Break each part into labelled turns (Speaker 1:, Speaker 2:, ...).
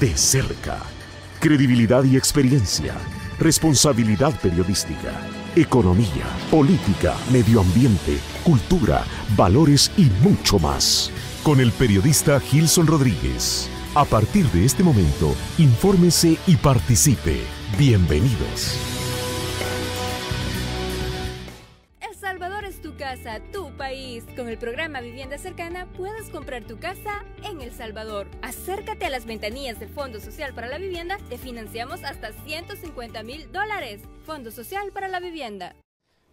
Speaker 1: de cerca. Credibilidad y experiencia, responsabilidad periodística, economía, política, medio ambiente, cultura, valores y mucho más. Con el periodista Gilson Rodríguez. A partir de este momento, infórmese y participe. Bienvenidos.
Speaker 2: El Salvador es tu casa, tu país. Con el programa Vivienda Cercana puedes comprar tu casa en El Salvador. Acércate a las ventanillas del Fondo Social para la Vivienda. Te financiamos hasta $150,000. Fondo Social para la Vivienda.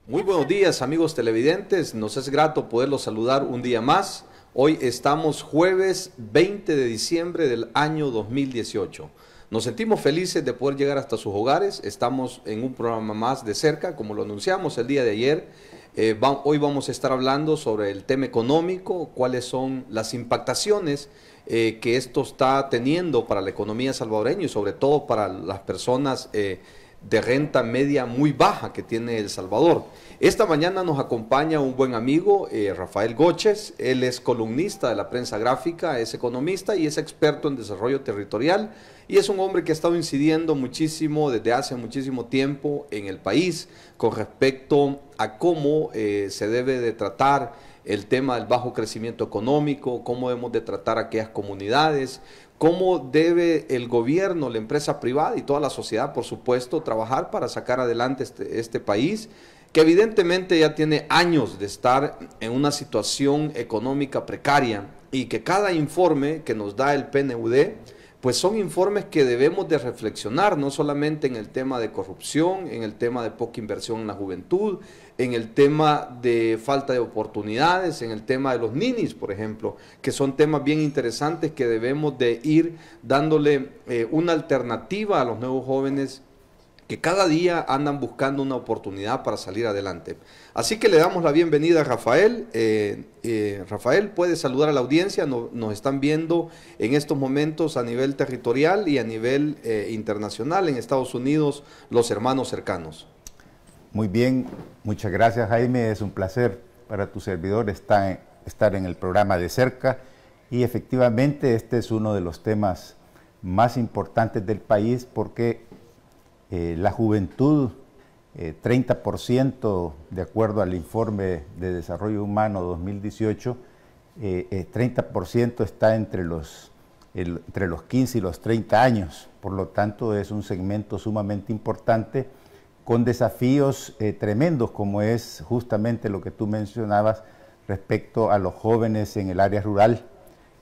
Speaker 3: Muy buenos días, amigos televidentes. Nos es grato poderlos saludar un día más. Hoy estamos jueves 20 de diciembre del año 2018. Nos sentimos felices de poder llegar hasta sus hogares. Estamos en un programa más de cerca, como lo anunciamos el día de ayer. Hoy vamos a estar hablando sobre el tema económico, cuáles son las impactaciones que esto está teniendo para la economía salvadoreña y sobre todo para las personas de renta media muy baja que tiene El Salvador. Esta mañana nos acompaña un buen amigo, Rafael Goches. Él es columnista de la prensa gráfica, es economista y es experto en desarrollo territorial y es un hombre que ha estado incidiendo muchísimo desde hace muchísimo tiempo en el país con respecto a cómo se debe de tratar el tema del bajo crecimiento económico, cómo debemos de tratar a aquellas comunidades, cómo debe el gobierno, la empresa privada y toda la sociedad, por supuesto, trabajar para sacar adelante este país, que evidentemente ya tiene años de estar en una situación económica precaria y que cada informe que nos da el PNUD, pues son informes que debemos de reflexionar, no solamente en el tema de corrupción, en el tema de poca inversión en la juventud, en el tema de falta de oportunidades, en el tema de los ninis, por ejemplo, que son temas bien interesantes que debemos de ir dándole una alternativa a los nuevos jóvenes que cada día andan buscando una oportunidad para salir adelante. Así que le damos la bienvenida a Rafael. Rafael, puede saludar a la audiencia. Nos están viendo en estos momentos a nivel territorial y a nivel internacional en Estados Unidos, los hermanos cercanos.
Speaker 4: Muy bien, muchas gracias, Jaime. Es un placer para tu servidor estar en el programa de cerca y efectivamente este es uno de los temas más importantes del país porque la juventud, 30% de acuerdo al informe de Desarrollo Humano 2018, 30% está entre los 15 y los 30 años, por lo tanto es un segmento sumamente importante con desafíos tremendos como es justamente lo que tú mencionabas respecto a los jóvenes en el área rural,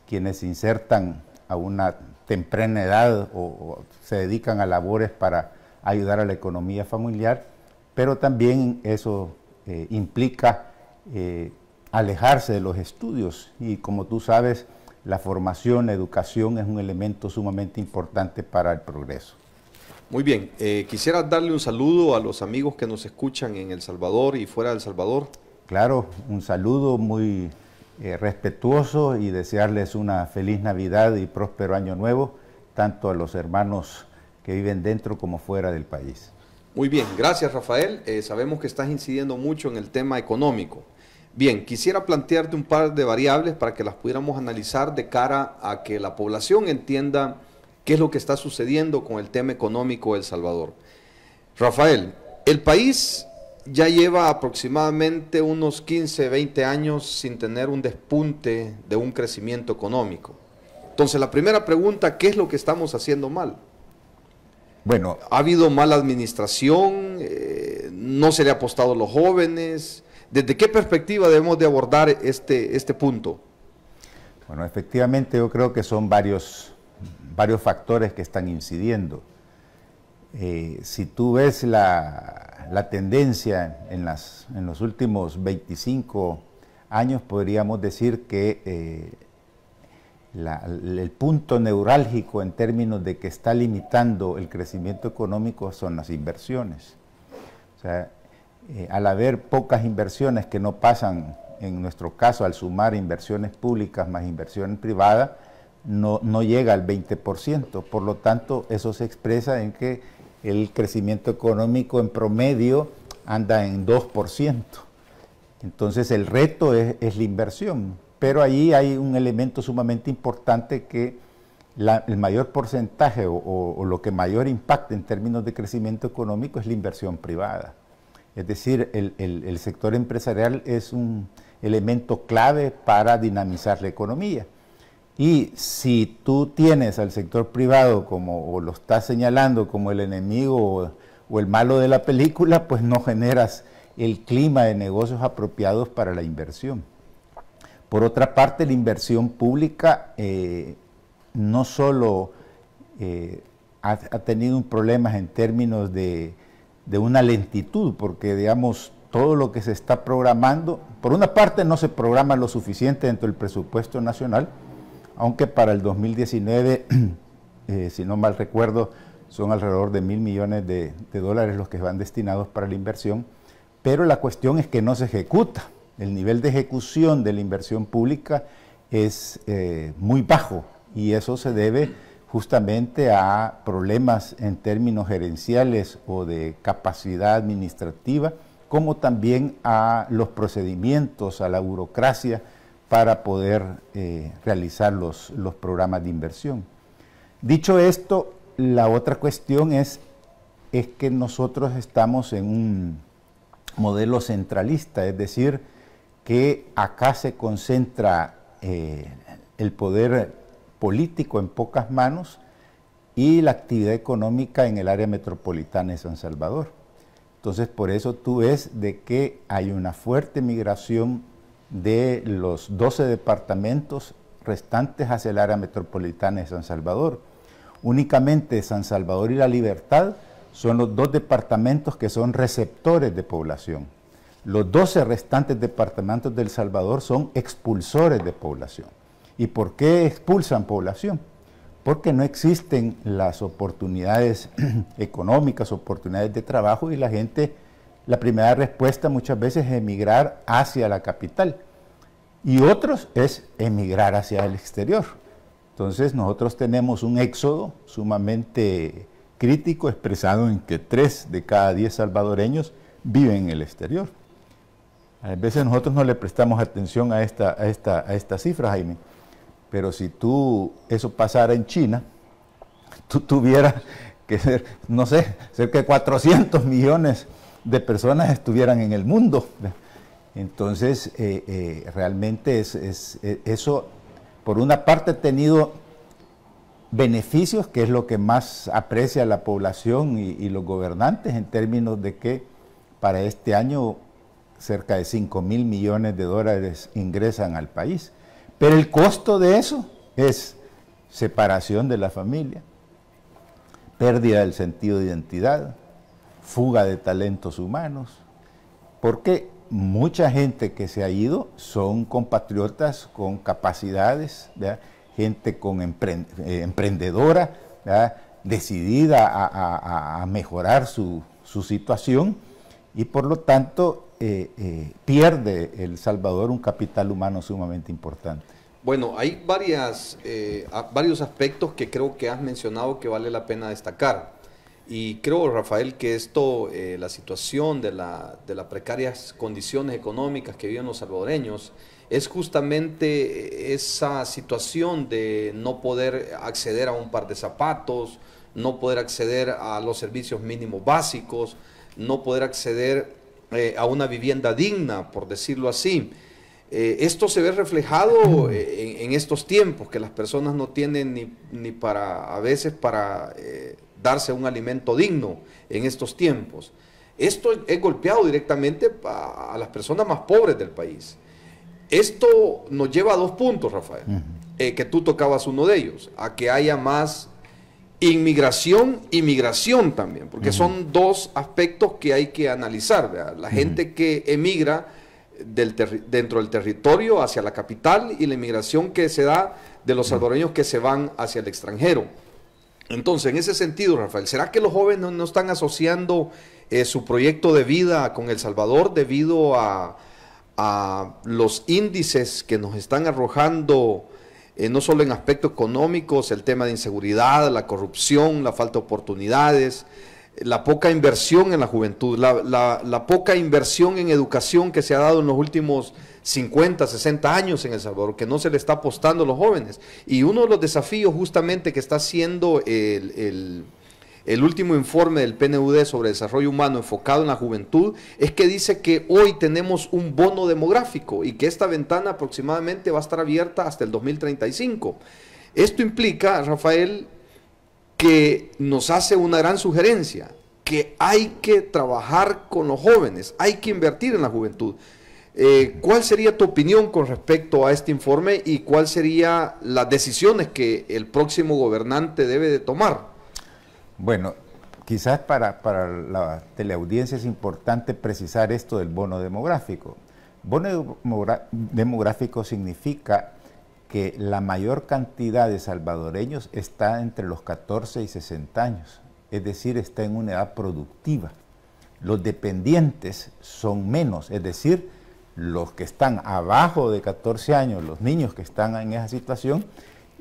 Speaker 4: quienes se insertan a una temprana edad o se dedican a labores para ayudar a la economía familiar, pero también eso implica alejarse de los estudios y como tú sabes, la formación, la educación es un elemento sumamente importante para el progreso.
Speaker 3: Muy bien, quisiera darle un saludo a los amigos que nos escuchan en El Salvador y fuera de El Salvador.
Speaker 4: Claro, un saludo muy respetuoso y desearles una feliz Navidad y próspero Año Nuevo, tanto a los hermanos que viven dentro como fuera del país.
Speaker 3: Muy bien, gracias Rafael. Sabemos que estás incidiendo mucho en el tema económico. Bien, quisiera plantearte un par de variables para que las pudiéramos analizar de cara a que la población entienda qué es lo que está sucediendo con el tema económico de El Salvador. Rafael, el país ya lleva aproximadamente unos 15, 20 años sin tener un despunte de un crecimiento económico. Entonces, la primera pregunta, ¿qué es lo que estamos haciendo mal?
Speaker 4: Bueno,
Speaker 3: ¿ha habido mala administración? ¿No se le ha apostado a los jóvenes? ¿Desde qué perspectiva debemos de abordar este punto?
Speaker 4: Bueno, efectivamente yo creo que son varios factores que están incidiendo. Si tú ves la tendencia en los últimos 25 años, podríamos decir que el punto neurálgico en términos de que está limitando el crecimiento económico son las inversiones. O sea, al haber pocas inversiones que no pasan, en nuestro caso, al sumar inversiones públicas más inversión privada, no llega al 20%. Por lo tanto, eso se expresa en que el crecimiento económico en promedio anda en 2%. Entonces, el reto es la inversión. Pero ahí hay un elemento sumamente importante que el mayor porcentaje o lo que mayor impacta en términos de crecimiento económico es la inversión privada. Es decir, el sector empresarial es un elemento clave para dinamizar la economía. Y si tú tienes al sector privado o lo estás señalando como el enemigo o el malo de la película, pues no generas el clima de negocios apropiados para la inversión. Por otra parte, la inversión pública no solo ha tenido problemas en términos de una lentitud, porque digamos, todo lo que se está programando, por una parte no se programa lo suficiente dentro del presupuesto nacional, aunque para el 2019, si no mal recuerdo, son alrededor de 1.000 millones de dólares los que van destinados para la inversión, pero la cuestión es que no se ejecuta. El nivel de ejecución de la inversión pública es muy bajo y eso se debe justamente a problemas en términos gerenciales o de capacidad administrativa, como también a los procedimientos, a la burocracia para poder realizar los programas de inversión. Dicho esto, la otra cuestión es que nosotros estamos en un modelo centralista, es decir, que acá se concentra el poder político en pocas manos y la actividad económica en el área metropolitana de San Salvador. Entonces, por eso tú ves de que hay una fuerte migración de los 12 departamentos restantes hacia el área metropolitana de San Salvador. Únicamente San Salvador y La Libertad son los 2 departamentos que son receptores de población. Los 12 restantes departamentos de El Salvador son expulsores de población. ¿Y por qué expulsan población? Porque no existen las oportunidades económicas, oportunidades de trabajo y la gente, la primera respuesta muchas veces es emigrar hacia la capital y otros es emigrar hacia el exterior. Entonces nosotros tenemos un éxodo sumamente crítico expresado en que 3 de cada 10 salvadoreños viven en el exterior. A veces nosotros no le prestamos atención a esta cifra, Jaime. Pero si eso pasara en China, tú tuvieras que ser, no sé, cerca de 400 millones de personas estuvieran en el mundo. Entonces, realmente eso, por una parte, ha tenido beneficios, que es lo que más aprecia la población y los gobernantes, en términos de que para este año cerca de 5.000 millones de dólares ingresan al país. Pero el costo de eso es separación de la familia, pérdida del sentido de identidad, fuga de talentos humanos, porque mucha gente que se ha ido son compatriotas con capacidades, ¿verdad? Gente con emprendedora, ¿verdad? Decidida a mejorar su situación y por lo tanto pierde El Salvador un capital humano sumamente importante.
Speaker 3: Bueno, hay varios aspectos que creo que has mencionado que vale la pena destacar. Y creo, Rafael, que esto, la situación de las precarias condiciones económicas que viven los salvadoreños, es justamente esa situación de no poder acceder a un par de zapatos, no poder acceder a los servicios mínimos básicos, no poder acceder a una vivienda digna, por decirlo así. Esto se ve reflejado en estos tiempos, que las personas no tienen ni para, a veces, para darse un alimento digno en estos tiempos. Esto es golpeado directamente a las personas más pobres del país. Esto nos lleva a 2 puntos, Rafael, que tú tocabas uno de ellos, a que haya más inmigración y migración también, porque son 2 aspectos que hay que analizar, ¿verdad? La gente que emigra dentro del territorio hacia la capital y la inmigración que se da de los salvadoreños que se van hacia el extranjero. Entonces, en ese sentido, Rafael, ¿será que los jóvenes no están asociando su proyecto de vida con El Salvador debido a los índices que nos están arrojando, no solo en aspectos económicos, el tema de inseguridad, la corrupción, la falta de oportunidades, la poca inversión en la juventud, la poca inversión en educación que se ha dado en los últimos 50, 60 años en El Salvador, que no se le está apostando a los jóvenes. Y uno de los desafíos justamente que está haciendo el último informe del PNUD sobre desarrollo humano enfocado en la juventud es que dice que hoy tenemos un bono demográfico y que esta ventana aproximadamente va a estar abierta hasta el 2035. Esto implica, Rafael, que nos hace una gran sugerencia, que hay que trabajar con los jóvenes, hay que invertir en la juventud. ¿Cuál sería tu opinión con respecto a este informe y cuáles serían las decisiones que el próximo gobernante debe de tomar?
Speaker 4: Bueno, quizás para la teleaudiencia es importante precisar esto del bono demográfico. Bono demográfico significa que la mayor cantidad de salvadoreños está entre los 14 y 60 años, es decir, está en una edad productiva. Los dependientes son menos, es decir, los que están abajo de 14 años, los niños que están en esa situación,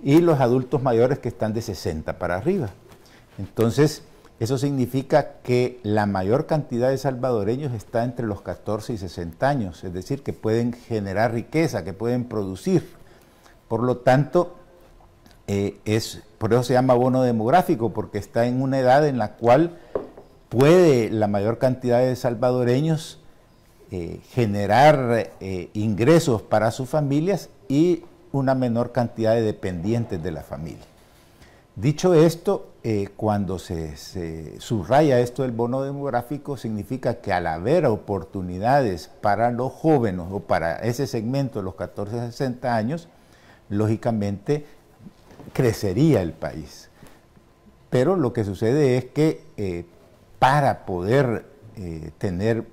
Speaker 4: y los adultos mayores que están de 60 para arriba. Entonces, eso significa que la mayor cantidad de salvadoreños está entre los 14 y 60 años, es decir, que pueden generar riqueza, que pueden producir. Por lo tanto, por eso se llama bono demográfico, porque está en una edad en la cual puede la mayor cantidad de salvadoreños generar ingresos para sus familias y una menor cantidad de dependientes de la familia. Dicho esto, cuando se subraya esto del bono demográfico, significa que al haber oportunidades para los jóvenes o para ese segmento de los 14 a 60 años, lógicamente crecería el país. Pero lo que sucede es que para poder tener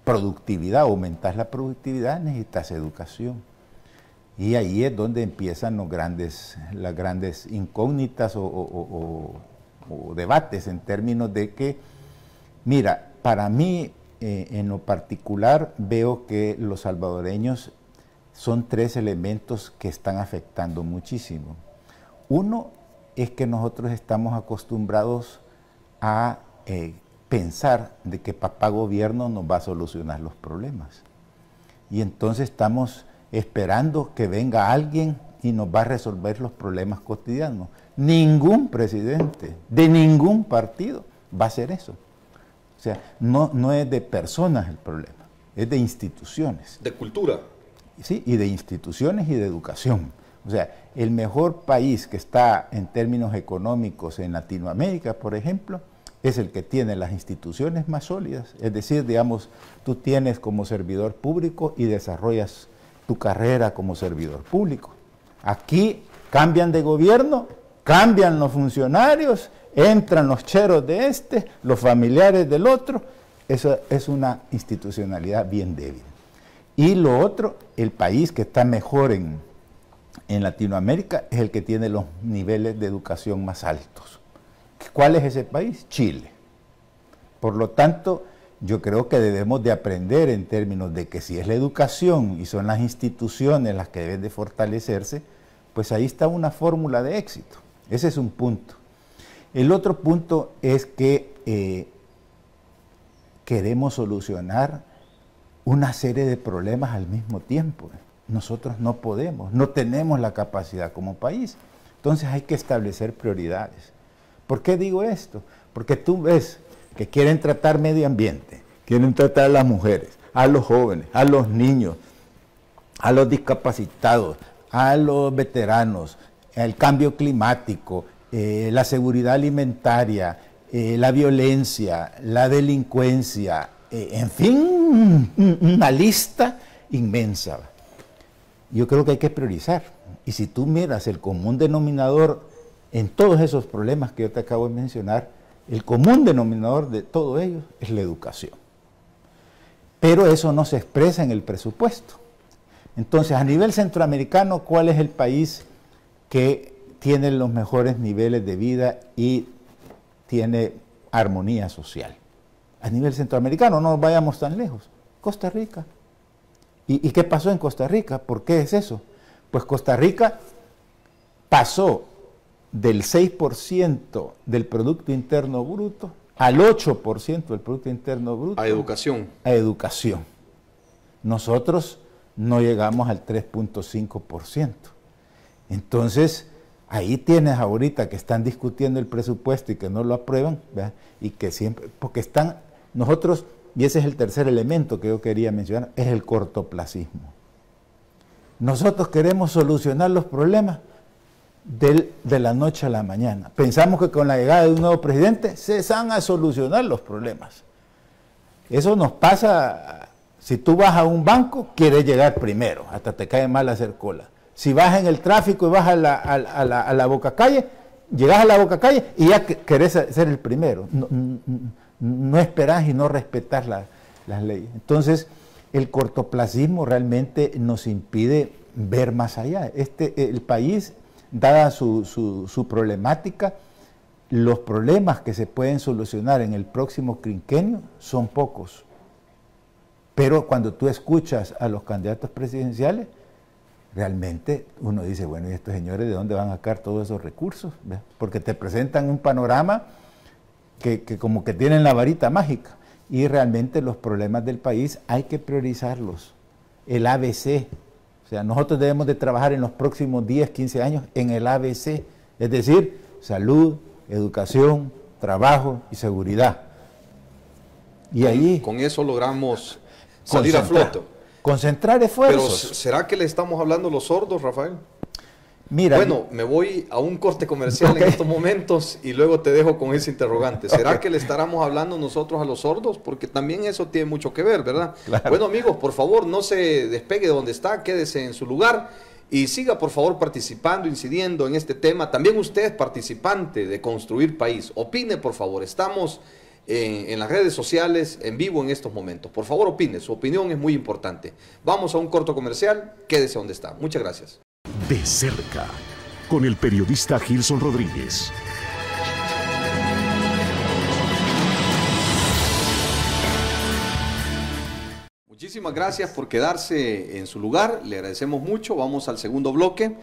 Speaker 4: productividad, aumentar la productividad, necesitas educación. Y ahí es donde empiezan las grandes incógnitas o debates en términos de que, mira, para mí en lo particular veo que los salvadoreños son tres elementos que están afectando muchísimo. Uno es que nosotros estamos acostumbrados a pensar de que papá gobierno nos va a solucionar los problemas. Y entonces estamos esperando que venga alguien y nos va a resolver los problemas cotidianos. Ningún presidente de ningún partido va a hacer eso. O sea, no es de personas el problema, es de instituciones.
Speaker 3: De cultura.
Speaker 4: Sí, y de instituciones y de educación. O sea, el mejor país que está en términos económicos en Latinoamérica, por ejemplo, es el que tiene las instituciones más sólidas. Es decir, digamos, tú tienes como servidor público y desarrollas tu carrera como servidor público. Aquí cambian de gobierno, cambian los funcionarios, entran los cheros de este, los familiares del otro. Eso es una institucionalidad bien débil. Y lo otro, el país que está mejor en Latinoamérica es el que tiene los niveles de educación más altos. ¿Cuál es ese país? Chile. Por lo tanto, yo creo que debemos de aprender en términos de que si es la educación y son las instituciones las que deben de fortalecerse, pues ahí está una fórmula de éxito. Ese es un punto. El otro punto es que queremos solucionar una serie de problemas al mismo tiempo. Nosotros no podemos, no tenemos la capacidad como país. Entonces hay que establecer prioridades. ¿Por qué digo esto? Porque tú ves que quieren tratar medio ambiente, quieren tratar a las mujeres, a los jóvenes, a los niños, a los discapacitados, a los veteranos, el cambio climático, la seguridad alimentaria, la violencia, la delincuencia, en fin, una lista inmensa. Yo creo que hay que priorizar. Y si tú miras el común denominador en todos esos problemas que yo te acabo de mencionar, el común denominador de todo ello es la educación. Pero eso no se expresa en el presupuesto. Entonces, a nivel centroamericano, ¿cuál es el país que tiene los mejores niveles de vida y tiene armonía social? A nivel centroamericano, no nos vayamos tan lejos. Costa Rica. ¿Y qué pasó en Costa Rica? ¿Por qué es eso? Pues Costa Rica pasó del 6% del Producto Interno Bruto al 8% del Producto Interno Bruto.
Speaker 3: A educación.
Speaker 4: A educación. Nosotros no llegamos al 3.5%. Entonces, ahí tienes ahorita que están discutiendo el presupuesto y que no lo aprueban, ¿verdad? Y que siempre, porque están, nosotros, y ese es el tercer elemento que yo quería mencionar, es el cortoplacismo. Nosotros queremos solucionar los problemas de la noche a la mañana. Pensamos que con la llegada de un nuevo presidente se van a solucionar los problemas. Eso nos pasa, si tú vas a un banco, quieres llegar primero, hasta te cae mal hacer cola. Si vas en el tráfico y vas a la bocacalle, llegas a la bocacalle y ya querés ser el primero. No esperás y no respetás las leyes. Entonces, el cortoplacismo realmente nos impide ver más allá. El país, dada su problemática, los problemas que se pueden solucionar en el próximo quinquenio son pocos. Pero cuando tú escuchas a los candidatos presidenciales, realmente uno dice, bueno, ¿y estos señores de dónde van a sacar todos esos recursos? ¿Ves? Porque te presentan un panorama que como que tienen la varita mágica. Y realmente los problemas del país hay que priorizarlos. El ABC. O sea, nosotros debemos de trabajar en los próximos 10, 15 años en el ABC. Es decir, salud, educación, trabajo y seguridad. Y ahí...
Speaker 3: Con eso logramos salir a flote.
Speaker 4: Concentrar esfuerzos.
Speaker 3: Pero ¿será que le estamos hablando a los sordos, Rafael?
Speaker 4: Mira,
Speaker 3: bueno, me voy a un corte comercial en estos momentos y luego te dejo con ese interrogante. ¿Será que le estaremos hablando nosotros a los sordos? Porque también eso tiene mucho que ver, ¿verdad?
Speaker 4: Claro.
Speaker 3: Bueno, amigos, por favor, no se despegue de donde está, quédese en su lugar y siga, por favor, participando, incidiendo en este tema. También usted es participante de Construir País. Opine, por favor. Estamos en las redes sociales, en vivo en estos momentos. Por favor, opine. Su opinión es muy importante. Vamos a un corto comercial. Quédese donde está. Muchas gracias.
Speaker 1: De cerca, con el periodista Gilson Rodríguez.
Speaker 3: Muchísimas gracias por quedarse en su lugar, le agradecemos mucho. Vamos al segundo bloque,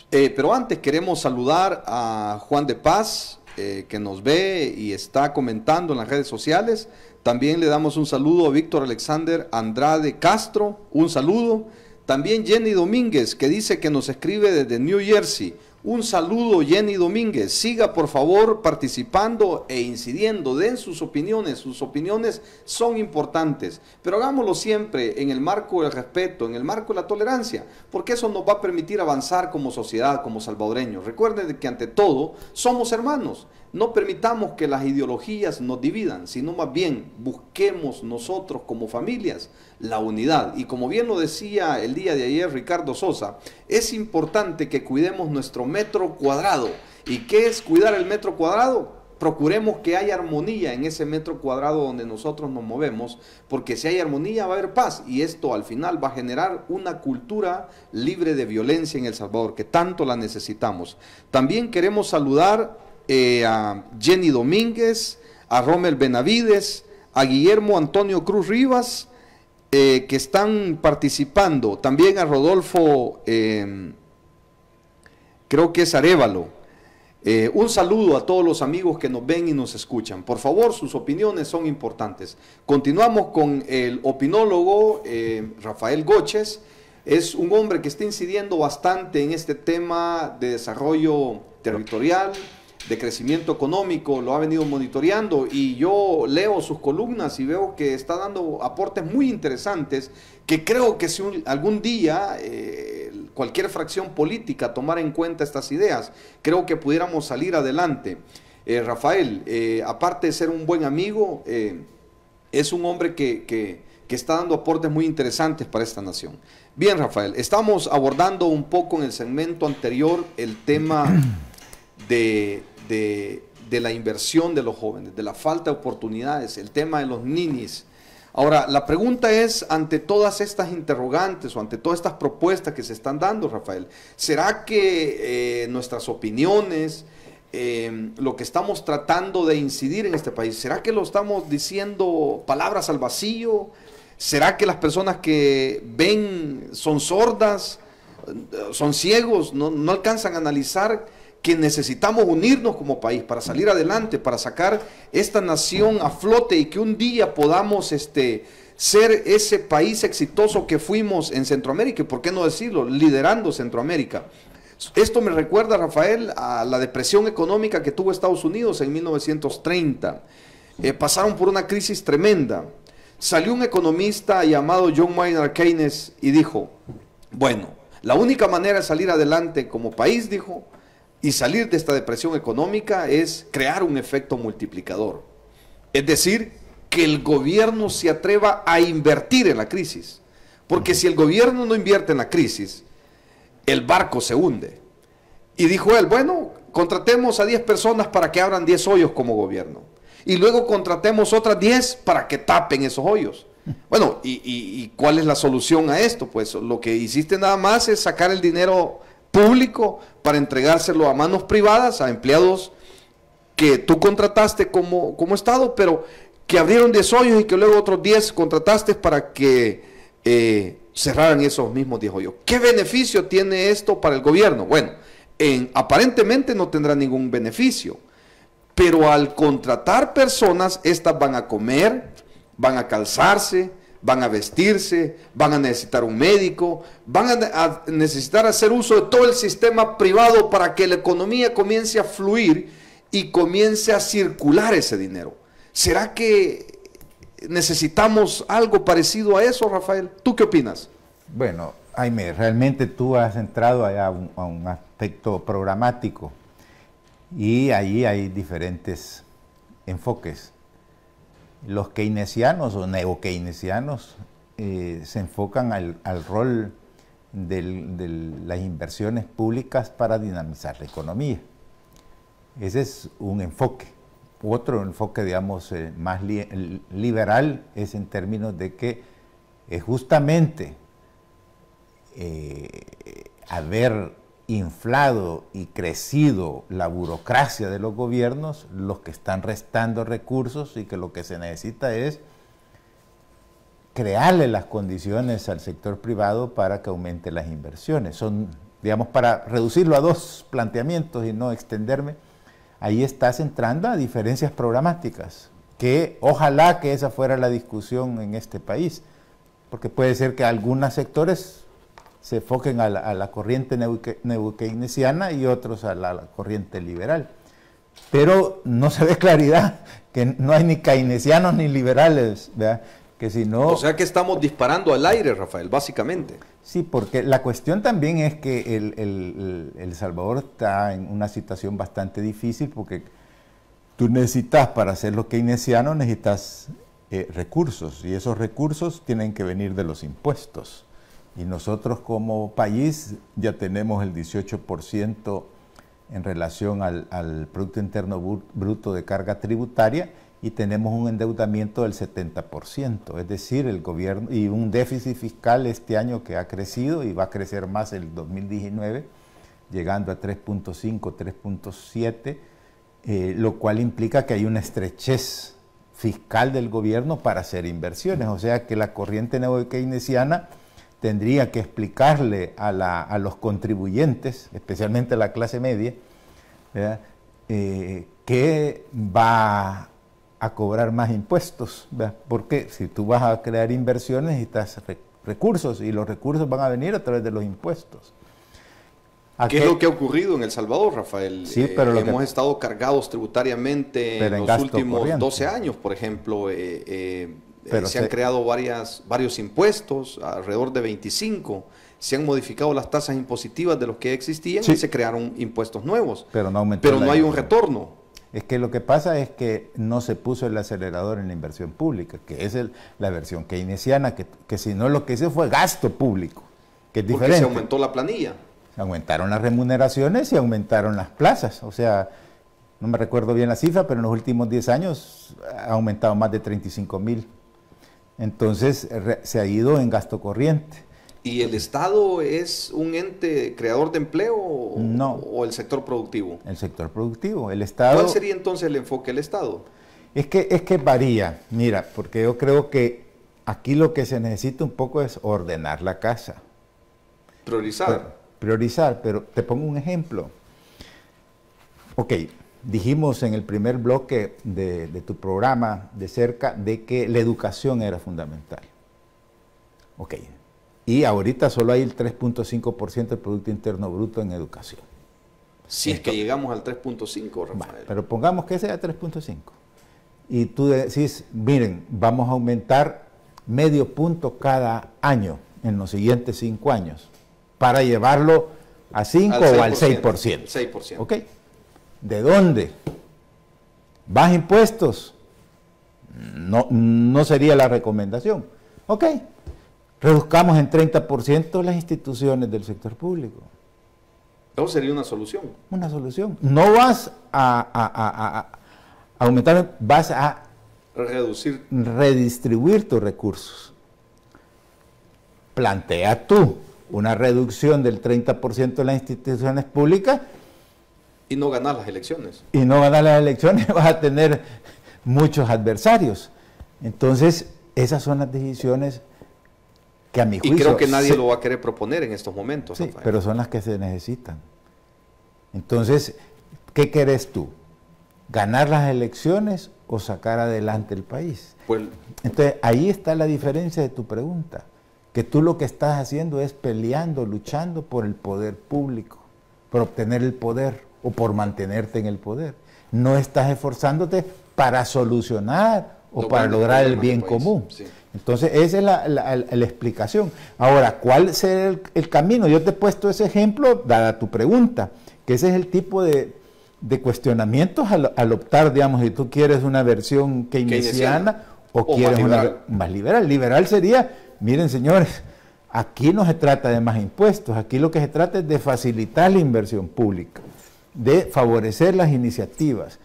Speaker 3: pero antes queremos saludar a Juan de Paz, que nos ve y está comentando en las redes sociales. También le damos un saludo a Víctor Alexander Andrade Castro, un saludo. También Jenny Domínguez, que dice que nos escribe desde New Jersey. Un saludo, Jenny Domínguez. Siga, por favor, participando e incidiendo. Den sus opiniones. Sus opiniones son importantes. Pero hagámoslo siempre en el marco del respeto, en el marco de la tolerancia, porque eso nos va a permitir avanzar como sociedad, como salvadoreños. Recuerden que ante todo somos hermanos. No permitamos que las ideologías nos dividan, sino más bien busquemos nosotros como familias la unidad. Y como bien lo decía el día de ayer Ricardo Sosa, es importante que cuidemos nuestro metro cuadrado. ¿Y qué es cuidar el metro cuadrado? Procuremos que haya armonía en ese metro cuadrado donde nosotros nos movemos, porque si hay armonía va a haber paz, y esto al final va a generar una cultura libre de violencia en El Salvador, que tanto la necesitamos. También queremos saludar a Jenny Domínguez, a Rommel Benavides, a Guillermo Antonio Cruz Rivas, que están participando, también a Rodolfo, creo que es Arévalo. Un saludo a todos los amigos que nos ven y nos escuchan. Por favor, sus opiniones son importantes. Continuamos con el opinólogo Rafael Goches. Es un hombre que está incidiendo bastante en este tema de desarrollo territorial, de crecimiento económico, lo ha venido monitoreando, y yo leo sus columnas y veo que está dando aportes muy interesantes, que creo que si algún día cualquier fracción política tomara en cuenta estas ideas, creo que pudiéramos salir adelante. Rafael, aparte de ser un buen amigo, es un hombre que está dando aportes muy interesantes para esta nación. Bien, Rafael, estamos abordando un poco en el segmento anterior el tema de la inversión de los jóvenes, de la falta de oportunidades, el tema de los ninis. Ahora, la pregunta es, ante todas estas interrogantes o ante todas estas propuestas que se están dando, Rafael, ¿será que nuestras opiniones, lo que estamos tratando de incidir en este país, será que lo estamos diciendo palabras al vacío? ¿Será que las personas que ven son sordas, son ciegos, no alcanzan a analizar que necesitamos unirnos como país para salir adelante, para sacar esta nación a flote y que un día podamos ser ese país exitoso que fuimos en Centroamérica, y por qué no decirlo, liderando Centroamérica. Esto me recuerda, Rafael, a la depresión económica que tuvo Estados Unidos en 1930. Pasaron por una crisis tremenda. Salió un economista llamado John Maynard Keynes y dijo, bueno, la única manera de salir adelante como país, dijo, y salir de esta depresión económica es crear un efecto multiplicador. Es decir, que el gobierno se atreva a invertir en la crisis. Porque si el gobierno no invierte en la crisis, el barco se hunde. Y dijo él, bueno, contratemos a 10 personas para que abran 10 hoyos como gobierno. Y luego contratemos otras 10 para que tapen esos hoyos. Bueno, ¿y cuál es la solución a esto? Pues lo que hiciste nada más es sacar el dinero público para entregárselo a manos privadas, a empleados que tú contrataste como Estado, pero que abrieron 10 hoyos y que luego otros 10 contrataste para que cerraran esos mismos 10 hoyos. ¿Qué beneficio tiene esto para el gobierno? Bueno, aparentemente no tendrá ningún beneficio, pero al contratar personas, estas van a comer, van a calzarse, van a vestirse, van a necesitar un médico, van a necesitar hacer uso de todo el sistema privado para que la economía comience a fluir y comience a circular ese dinero. ¿Será que necesitamos algo parecido a eso, Rafael? ¿Tú qué opinas?
Speaker 4: Bueno, Jaime, realmente tú has entrado a un aspecto programático y ahí hay diferentes enfoques. Los keynesianos o neokeynesianos se enfocan al rol de las inversiones públicas para dinamizar la economía. Ese es un enfoque. Otro enfoque, digamos, más liberal es en términos de que justamente haber inflado y crecido la burocracia de los gobiernos, los que están restando recursos, y que lo que se necesita es crearle las condiciones al sector privado para que aumente las inversiones. Son, digamos, para reducirlo a dos planteamientos y no extenderme, ahí estás entrando a diferencias programáticas, que ojalá que esa fuera la discusión en este país, porque puede ser que algunos sectores se enfoquen a la corriente neokeynesiana y otros a la corriente liberal. Pero no se ve claridad, que no hay ni keynesianos ni liberales, ¿verdad? Que si no...
Speaker 3: O sea que estamos disparando al aire, Rafael, básicamente.
Speaker 4: Sí, porque la cuestión también es que El Salvador está en una situación bastante difícil, porque tú necesitas, para ser lo keynesiano, necesitas recursos, y esos recursos tienen que venir de los impuestos. Y nosotros como país ya tenemos el 18% en relación al Producto Interno Bruto de carga tributaria, y tenemos un endeudamiento del 70%, es decir, el gobierno, y un déficit fiscal este año que ha crecido y va a crecer más el 2019, llegando a 3.5, 3.7, lo cual implica que hay una estrechez fiscal del gobierno para hacer inversiones. O sea que la corriente neokeynesiana tendría que explicarle a los contribuyentes, especialmente a la clase media, que va a cobrar más impuestos, ¿verdad? Porque si tú vas a crear inversiones necesitas recursos, y los recursos van a venir a través de los impuestos.
Speaker 3: ¿Qué es lo que ha ocurrido en El Salvador, Rafael?
Speaker 4: Sí, pero
Speaker 3: hemos estado cargados tributariamente en los últimos 12 años, por ejemplo. Se han creado varios impuestos, alrededor de 25. Se han modificado las tasas impositivas de los que existían, sí, y se crearon impuestos nuevos. Pero no hay un retorno.
Speaker 4: Es que lo que pasa es que no se puso el acelerador en la inversión pública, que es la versión keynesiana, que si no, lo que hizo fue gasto público, que es diferente.
Speaker 3: Porque se aumentó la planilla.
Speaker 4: Se aumentaron las remuneraciones y aumentaron las plazas. O sea, no me recuerdo bien la cifra, pero en los últimos 10 años ha aumentado más de 35,000. Entonces se ha ido en gasto corriente.
Speaker 3: ¿Y el Estado es un ente creador de empleo
Speaker 4: no,
Speaker 3: o el sector productivo?
Speaker 4: El sector productivo. El Estado...
Speaker 3: ¿Cuál sería entonces el enfoque del Estado?
Speaker 4: Es que varía. Mira, porque yo creo que aquí lo que se necesita un poco es ordenar la casa.
Speaker 3: Priorizar.
Speaker 4: Priorizar, pero te pongo un ejemplo. Ok, dijimos en el primer bloque de tu programa de cerca de que la educación era fundamental. Ok, y ahorita solo hay el 3.5% del Producto Interno Bruto en educación.
Speaker 3: Si es que llegamos al 3.5, Rafael.
Speaker 4: Bueno, pero pongamos que sea 3.5. Y tú decís, miren, vamos a aumentar medio punto cada año en los siguientes 5 años para llevarlo a 5 o al 6%.
Speaker 3: 6%.
Speaker 4: ¿Ok? ¿De dónde? ¿Baja impuestos? No sería la recomendación. Ok, reduzcamos en 30% las instituciones del sector público.
Speaker 3: Eso sería una solución.
Speaker 4: Una solución. No vas a aumentar, vas a redistribuir tus recursos. Plantea tú una reducción del 30% de las instituciones públicas.
Speaker 3: Y no ganar las elecciones.
Speaker 4: Y no ganar las elecciones, vas a tener muchos adversarios. Entonces, esas son las decisiones que a mi juicio...
Speaker 3: Y creo que nadie lo va a querer proponer en estos momentos.
Speaker 4: Sí, pero son las que se necesitan. Entonces, ¿qué querés tú? ¿Ganar las elecciones o sacar adelante el país?
Speaker 3: Pues,
Speaker 4: entonces, ahí está la diferencia de tu pregunta. Que tú lo que estás haciendo es peleando, luchando por el poder público, por obtener el poder o por mantenerte en el poder. No estás esforzándote para solucionar o para lograr el bien común. Sí. Entonces, esa es la explicación. Ahora, ¿cuál será el camino? Yo te he puesto ese ejemplo, dada tu pregunta, que ese es el tipo de cuestionamientos al optar, digamos, si tú quieres una versión keynesiana o quieres una más liberal. Liberal sería, miren señores, aquí no se trata de más impuestos, aquí lo que se trata es de facilitar la inversión pública, de favorecer las iniciativas.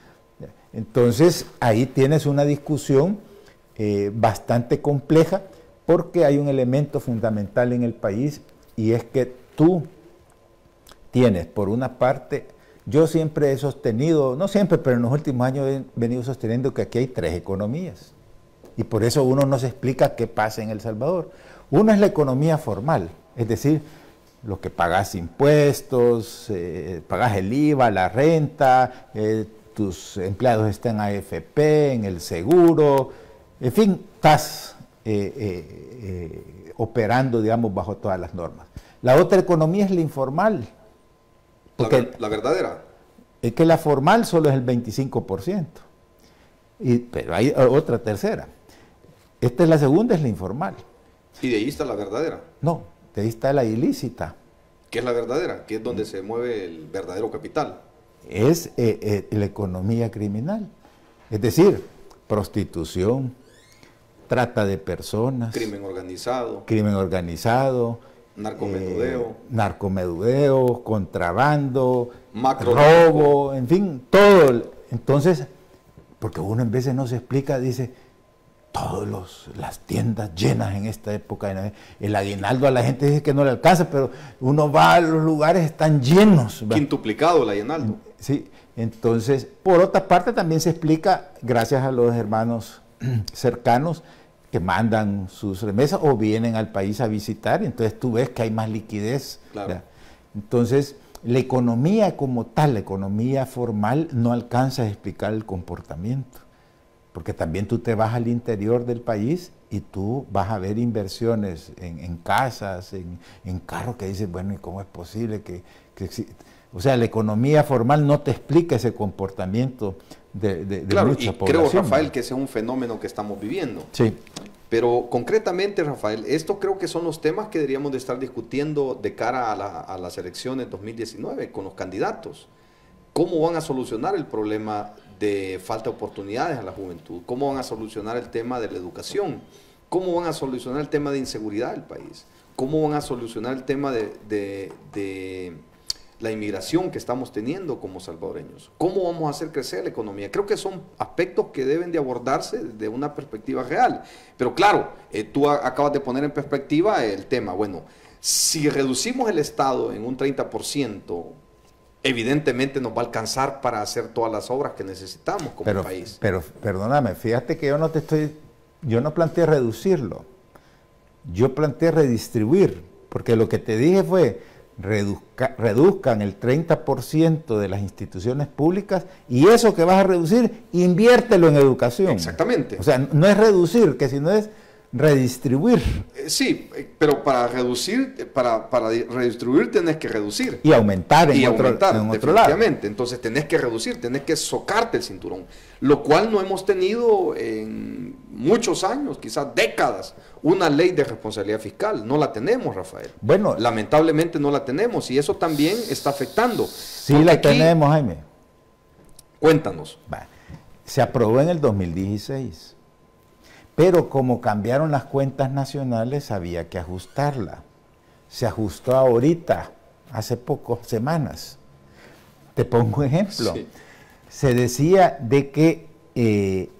Speaker 4: Entonces, ahí tienes una discusión bastante compleja, porque hay un elemento fundamental en el país, y es que tú tienes, por una parte, yo siempre he sostenido, no siempre, pero en los últimos años he venido sosteniendo que aquí hay 3 economías, y por eso uno no se explica qué pasa en El Salvador. Uno es la economía formal, es decir, lo que pagas impuestos, pagas el IVA, la renta, tus empleados están en AFP, en el seguro, en fin, estás operando, digamos, bajo todas las normas. La otra economía es la informal. Porque
Speaker 3: la verdadera.
Speaker 4: Es que la formal solo es el 25%. Pero hay otra tercera. Esta es la segunda, es la informal.
Speaker 3: ¿Y de ahí está la verdadera?
Speaker 4: No, de ahí está la ilícita.
Speaker 3: ¿Qué es la verdadera? ¿Qué es donde se mueve el verdadero capital?
Speaker 4: Es la economía criminal. Es decir, prostitución, trata de personas.
Speaker 3: Crimen organizado.
Speaker 4: Crimen organizado. Narcomedudeo, contrabando, robo, en fin, todo. Entonces, porque uno en veces no se explica, dice, las tiendas llenas en esta época, el aguinaldo a la gente dice que no le alcanza, pero uno va a los lugares, están llenos. ¿verdad?
Speaker 3: Quintuplicado el aguinaldo.
Speaker 4: Sí, entonces, por otra parte también se explica, gracias a los hermanos cercanos, que mandan sus remesas o vienen al país a visitar, entonces tú ves que hay más liquidez.
Speaker 3: Claro.
Speaker 4: Entonces, la economía como tal, la economía formal, no alcanza a explicar el comportamiento, porque también tú te vas al interior del país y tú vas a ver inversiones en casas, en carros, que dices, bueno, ¿y cómo es posible que o sea, la economía formal no te explica ese comportamiento de
Speaker 3: claro,
Speaker 4: mucha
Speaker 3: y
Speaker 4: población.
Speaker 3: Creo, Rafael, que ese es un fenómeno que estamos viviendo.
Speaker 4: Sí.
Speaker 3: Pero concretamente, Rafael, esto creo que son los temas que deberíamos de estar discutiendo de cara a las elecciones 2019 con los candidatos. ¿Cómo van a solucionar el problema de falta de oportunidades a la juventud? ¿Cómo van a solucionar el tema de la educación? ¿Cómo van a solucionar el tema de inseguridad del país? ¿Cómo van a solucionar el tema de la inmigración que estamos teniendo como salvadoreños? ¿Cómo vamos a hacer crecer la economía? Creo que son aspectos que deben de abordarse desde una perspectiva real. Pero claro, tú acabas de poner en perspectiva el tema. Bueno, si reducimos el Estado en un 30%, evidentemente nos va a alcanzar para hacer todas las obras que necesitamos como país.
Speaker 4: Pero perdóname, fíjate que yo no planteé reducirlo, yo planteé redistribuir, porque lo que te dije fue, reduzcan el 30% de las instituciones públicas y eso que vas a reducir, inviértelo en educación.
Speaker 3: Exactamente.
Speaker 4: O sea, no es reducir, que sino es redistribuir.
Speaker 3: Sí, pero para reducir, para redistribuir tenés que reducir.
Speaker 4: Y aumentar en otro lado.
Speaker 3: Entonces tenés que reducir, tenés que socarte el cinturón. Lo cual no hemos tenido en muchos años, quizás décadas, una ley de responsabilidad fiscal. No la tenemos, Rafael.
Speaker 4: Bueno,
Speaker 3: lamentablemente no la tenemos y eso también está afectando.
Speaker 4: Sí la tenemos, Jaime.
Speaker 3: Cuéntanos.
Speaker 4: Se aprobó en el 2016. Pero como cambiaron las cuentas nacionales, había que ajustarla. Se ajustó ahorita, hace pocas semanas. Te pongo un ejemplo. Sí. Se decía de que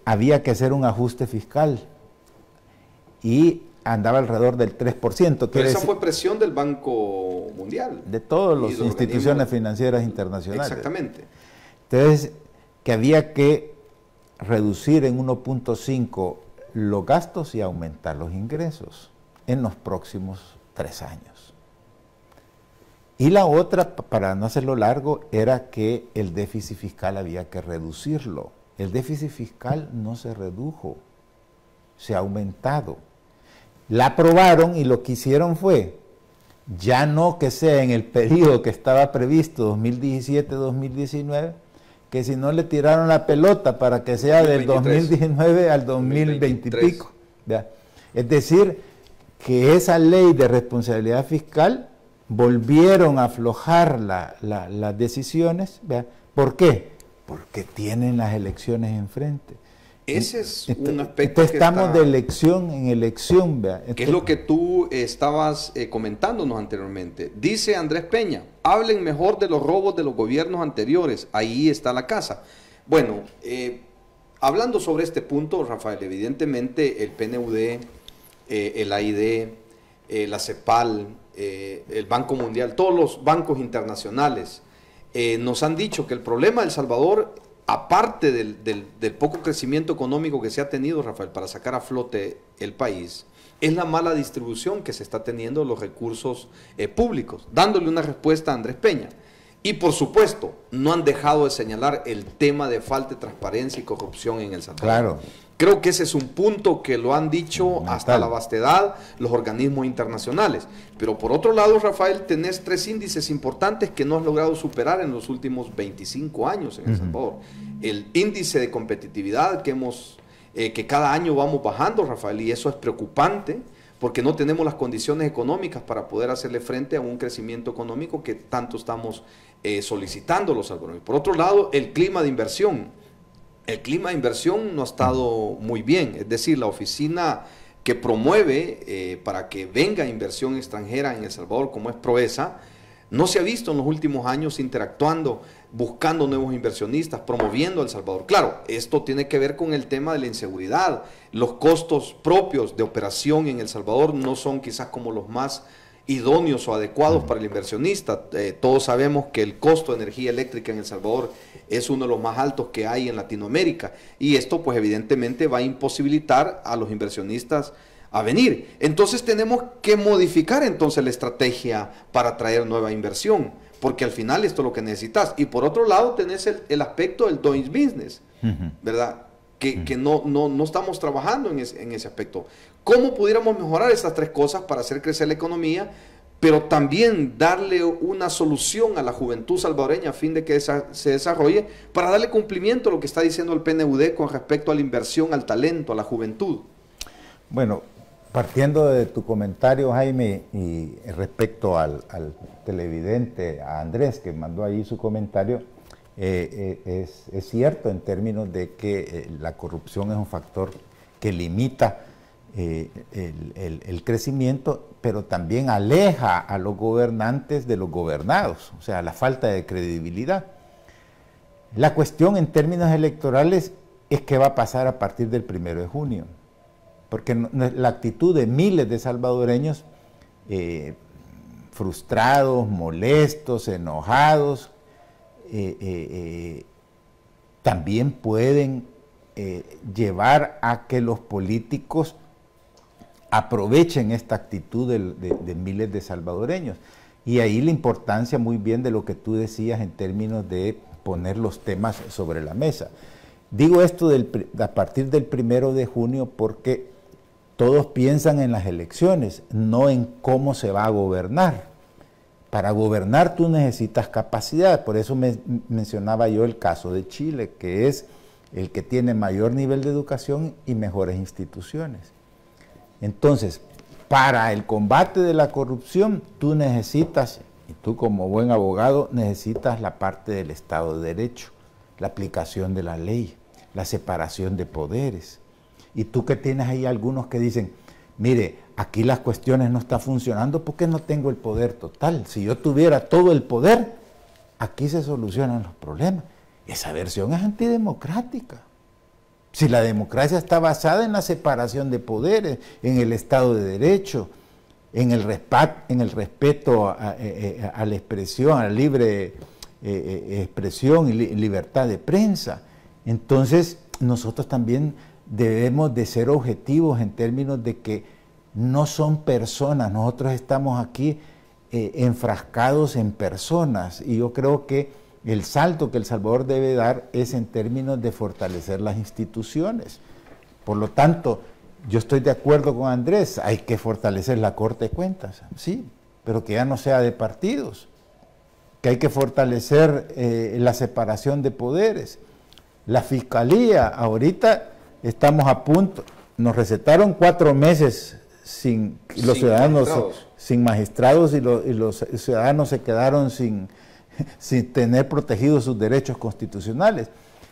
Speaker 4: había que hacer un ajuste fiscal y andaba alrededor del 3%.
Speaker 3: Pero esa fue presión del Banco Mundial.
Speaker 4: De todas las instituciones financieras internacionales.
Speaker 3: Exactamente.
Speaker 4: Entonces, que había que reducir en 1.5 los gastos y aumentar los ingresos en los próximos 3 años. Y la otra, para no hacerlo largo, era que el déficit fiscal había que reducirlo. El déficit fiscal no se redujo, se ha aumentado. La aprobaron y lo que hicieron fue, ya no que sea en el periodo que estaba previsto, 2017-2019, que si no le tiraron la pelota para que sea 2023, del 2019 al 2020 y pico. ¿Ya? Es decir, que esa ley de responsabilidad fiscal volvieron a aflojar las decisiones. ¿Ya? ¿Por qué? Porque tienen las elecciones enfrente.
Speaker 3: Ese es un aspecto que
Speaker 4: estamos de elección en elección.
Speaker 3: Que es lo que tú estabas comentándonos anteriormente. Dice Andrés Peña, hablen mejor de los robos de los gobiernos anteriores, ahí está la casa. Bueno, hablando sobre este punto, Rafael, evidentemente el PNUD, el AID, la CEPAL, el Banco Mundial, todos los bancos internacionales nos han dicho que el problema de El Salvador, aparte del poco crecimiento económico que se ha tenido, Rafael, para sacar a flote el país, es la mala distribución que se está teniendo de los recursos públicos, dándole una respuesta a Andrés Peña. Y por supuesto, no han dejado de señalar el tema de falta de transparencia y corrupción en El Salvador.
Speaker 4: Claro.
Speaker 3: Creo que ese es un punto que lo han dicho hasta la vastedad los organismos internacionales. Pero por otro lado, Rafael, tenés 3 índices importantes que no has logrado superar en los últimos 25 años en El Salvador. El índice de competitividad que cada año vamos bajando, Rafael, y eso es preocupante porque no tenemos las condiciones económicas para poder hacerle frente a un crecimiento económico que tanto estamos solicitando los salvadoreños. Por otro lado, el clima de inversión. El clima de inversión no ha estado muy bien, es decir, la oficina que promueve para que venga inversión extranjera en El Salvador, como es Proesa, no se ha visto en los últimos años interactuando, buscando nuevos inversionistas, promoviendo a El Salvador. Claro, esto tiene que ver con el tema de la inseguridad. Los costos propios de operación en El Salvador no son quizás como los más idóneos o adecuados para el inversionista. Todos sabemos que el costo de energía eléctrica en El Salvador es uno de los más altos que hay en Latinoamérica y esto pues evidentemente va a imposibilitar a los inversionistas a venir. Entonces tenemos que modificar entonces la estrategia para traer nueva inversión, porque al final esto es lo que necesitas. Y por otro lado tenés el aspecto del doing business, ¿verdad? Que no estamos trabajando en ese aspecto. ¿Cómo pudiéramos mejorar estas 3 cosas para hacer crecer la economía, pero también darle una solución a la juventud salvadoreña a fin de que se desarrolle, para darle cumplimiento a lo que está diciendo el PNUD con respecto a la inversión, al talento, a la juventud?
Speaker 4: Bueno, partiendo de tu comentario, Jaime, y respecto al televidente, a Andrés, que mandó ahí su comentario, es cierto en términos de que la corrupción es un factor que limita el crecimiento, pero también aleja a los gobernantes de los gobernados, o sea, la falta de credibilidad. La cuestión en términos electorales es qué va a pasar a partir del 1 de junio, porque la actitud de miles de salvadoreños frustrados, molestos, enojados, también pueden llevar a que los políticos aprovechen esta actitud de miles de salvadoreños. Y ahí la importancia muy bien de lo que tú decías en términos de poner los temas sobre la mesa. Digo esto a partir del 1 de junio porque todos piensan en las elecciones, no en cómo se va a gobernar. Para gobernar tú necesitas capacidad, por eso mencionaba yo el caso de Chile, que es el que tiene mayor nivel de educación y mejores instituciones. Entonces, para el combate de la corrupción, tú necesitas, y tú como buen abogado, necesitas la parte del Estado de Derecho, la aplicación de la ley, la separación de poderes. Y tú que tienes ahí algunos que dicen, mire, aquí las cuestiones no están funcionando porque no tengo el poder total. Si yo tuviera todo el poder, aquí se solucionan los problemas. Esa versión es antidemocrática. Si la democracia está basada en la separación de poderes, en el Estado de Derecho, en el respeto a la expresión, a la libre expresión y libertad de prensa, entonces nosotros también debemos de ser objetivos en términos de que no son personas, nosotros estamos aquí enfrascados en personas, y yo creo que el salto que El Salvador debe dar es en términos de fortalecer las instituciones. Por lo tanto, yo estoy de acuerdo con Andrés, hay que fortalecer la Corte de Cuentas, sí, pero que ya no sea de partidos, que hay que fortalecer la separación de poderes. La Fiscalía, ahorita estamos a punto, nos recetaron 4 meses sin los ciudadanos, sin magistrados, y los ciudadanos se quedaron sin tener protegidos sus derechos constitucionales.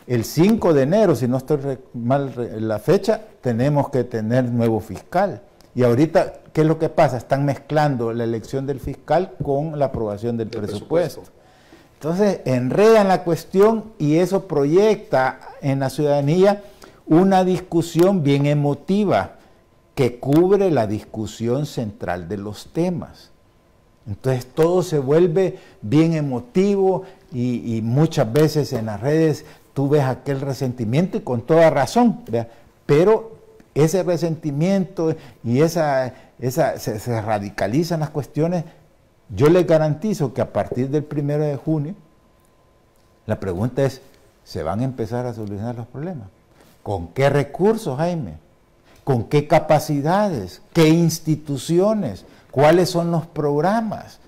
Speaker 4: El 5 de enero, si no estoy mal la fecha, tenemos que tener nuevo fiscal. Y ahorita, ¿qué es lo que pasa? Están mezclando la elección del fiscal con la aprobación del presupuesto. Entonces, enredan la cuestión y eso proyecta en la ciudadanía una discusión bien emotiva que cubre la discusión central de los temas. Entonces todo se vuelve bien emotivo y muchas veces en las redes tú ves aquel resentimiento y con toda razón, ¿verdad? Pero ese resentimiento y se radicalizan las cuestiones. Yo les garantizo que a partir del 1 de junio, la pregunta es, ¿se van a empezar a solucionar los problemas? ¿Con qué recursos, Jaime? ¿Con qué capacidades? ¿Qué instituciones? ¿Cuáles son los programas?